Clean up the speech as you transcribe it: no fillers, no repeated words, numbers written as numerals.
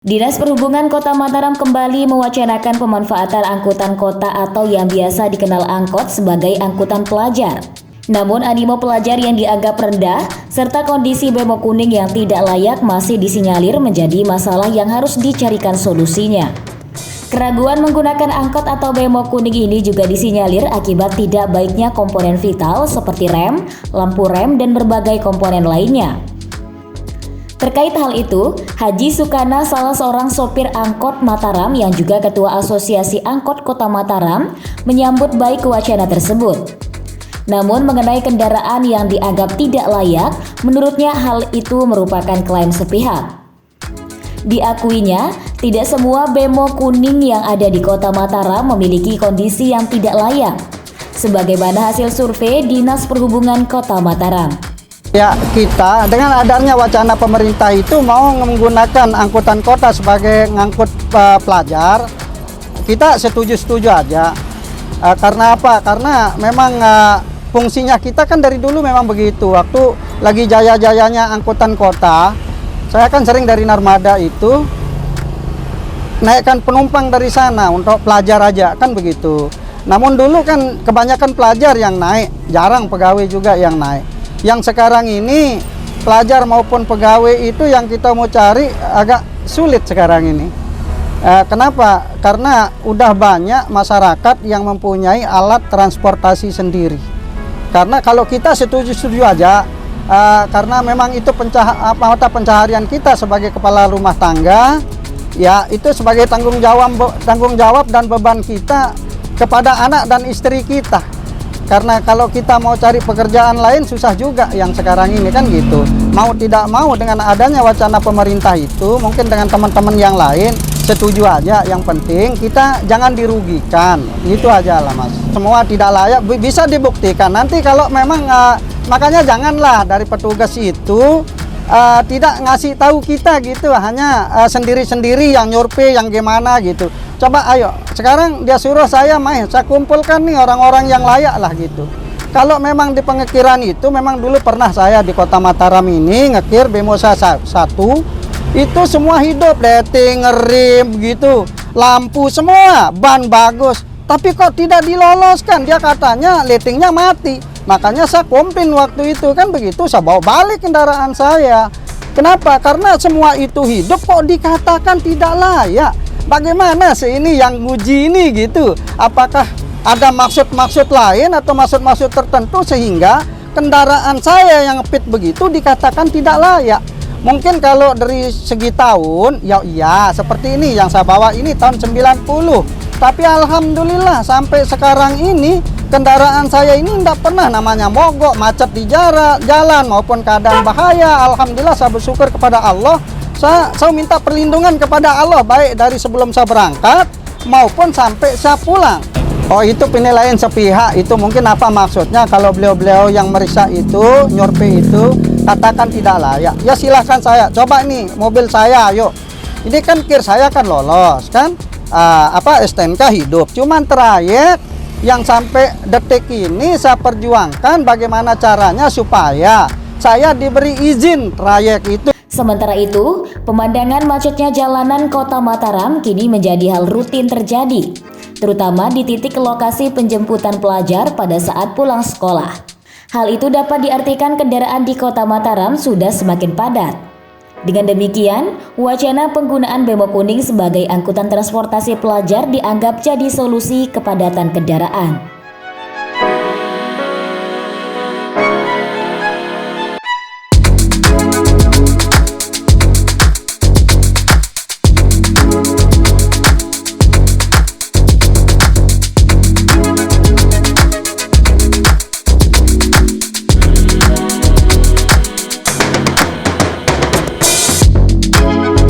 Dinas Perhubungan Kota Mataram kembali mewacanakan pemanfaatan angkutan kota atau yang biasa dikenal angkot sebagai angkutan pelajar. Namun animo pelajar yang dianggap rendah serta kondisi bemo kuning yang tidak layak masih disinyalir menjadi masalah yang harus dicarikan solusinya. Keraguan menggunakan angkot atau bemo kuning ini juga disinyalir akibat tidak baiknya komponen vital seperti rem, lampu rem, dan berbagai komponen lainnya. Terkait hal itu, Haji Sukana, salah seorang sopir angkot Mataram yang juga Ketua Asosiasi Angkot Kota Mataram, menyambut baik wacana tersebut. Namun mengenai kendaraan yang dianggap tidak layak, menurutnya hal itu merupakan klaim sepihak. Diakuinya, tidak semua bemo kuning yang ada di Kota Mataram memiliki kondisi yang tidak layak, sebagaimana hasil survei Dinas Perhubungan Kota Mataram. Ya, kita dengan adanya wacana pemerintah itu mau menggunakan angkutan kota sebagai ngangkut pelajar, kita setuju-setuju aja. Karena apa? Karena memang fungsinya kita kan dari dulu memang begitu. Waktu lagi jaya-jayanya angkutan kota, saya kan sering dari Narmada itu naikkan penumpang dari sana untuk pelajar aja, kan begitu. Namun dulu kan kebanyakan pelajar yang naik, jarang pegawai juga yang naik. Yang sekarang ini pelajar maupun pegawai itu yang kita mau cari agak sulit sekarang ini. Kenapa? Karena udah banyak masyarakat yang mempunyai alat transportasi sendiri. Karena kalau kita setuju-setuju aja, karena memang itu mata pencaharian kita sebagai kepala rumah tangga, ya itu sebagai tanggung jawab dan beban kita kepada anak dan istri kita. Karena kalau kita mau cari pekerjaan lain susah juga yang sekarang ini kan gitu. Mau tidak mau dengan adanya wacana pemerintah itu, mungkin dengan teman-teman yang lain setuju aja. Yang penting kita jangan dirugikan, itu aja lah mas. Semua tidak layak bisa dibuktikan. Nanti kalau memang makanya janganlah dari petugas itu tidak ngasih tahu kita gitu, hanya sendiri-sendiri yang nyurvei yang gimana gitu. Coba ayo, sekarang dia suruh saya saya kumpulkan nih orang-orang yang layak lah gitu. Kalau memang di pengekiran itu, memang dulu pernah saya di Kota Mataram ini ngekir bemo satu, itu semua hidup, letting, ngerim gitu, lampu semua, ban bagus. Tapi kok tidak diloloskan, dia katanya lettingnya mati. Makanya saya komplain waktu itu, kan begitu, saya bawa balik kendaraan saya. Kenapa? Karena semua itu hidup kok dikatakan tidak layak. Bagaimana sih ini yang nguji ini gitu? Apakah ada maksud-maksud lain atau maksud-maksud tertentu sehingga kendaraan saya yang ngepit begitu dikatakan tidak layak? Mungkin kalau dari segi tahun, ya iya seperti ini yang saya bawa ini tahun 90. Tapi alhamdulillah sampai sekarang ini kendaraan saya ini tidak pernah namanya mogok, macet di jalan maupun keadaan bahaya. Alhamdulillah saya bersyukur kepada Allah. Saya minta perlindungan kepada Allah baik dari sebelum saya berangkat maupun sampai saya pulang. Oh itu penilaian sepihak, itu mungkin apa maksudnya kalau beliau-beliau yang meriksa itu, nyurvei itu katakan tidak layak. Ya silahkan saya, coba nih mobil saya, yuk. Ini kan kir saya kan lolos kan, STNK hidup. Cuman trayek yang sampai detik ini saya perjuangkan bagaimana caranya supaya saya diberi izin trayek itu. Sementara itu, pemandangan macetnya jalanan Kota Mataram kini menjadi hal rutin terjadi, terutama di titik lokasi penjemputan pelajar pada saat pulang sekolah. Hal itu dapat diartikan kendaraan di Kota Mataram sudah semakin padat. Dengan demikian, wacana penggunaan bemo kuning sebagai angkutan transportasi pelajar dianggap jadi solusi kepadatan kendaraan.